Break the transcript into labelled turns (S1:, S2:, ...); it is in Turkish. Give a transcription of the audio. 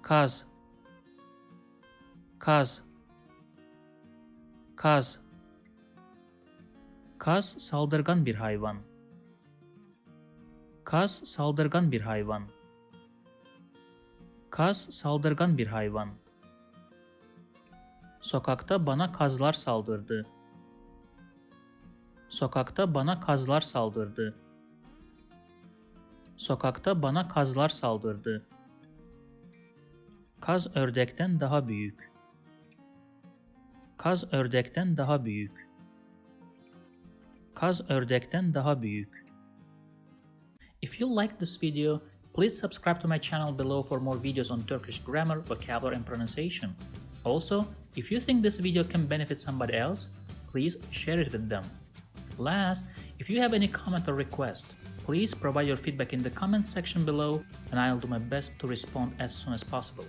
S1: Kaz, kaz, kaz. Kaz saldırgan bir hayvan. Kaz saldırgan bir hayvan. Kaz saldırgan bir hayvan. Sokakta bana kazlar saldırdı. Sokakta bana kazlar saldırdı. Sokakta bana kazlar saldırdı. Kaz ördekten daha büyük. Kaz ördekten daha büyük. Kaz ördekten daha büyük. If you liked this video, please subscribe to my channel below for more videos on Turkish grammar, vocabulary, and pronunciation. Also, if you think this video can benefit somebody else, please share it with them. Last, if you have any comment or request, please provide your feedback in the comment section below and I'll do my best to respond as soon as possible.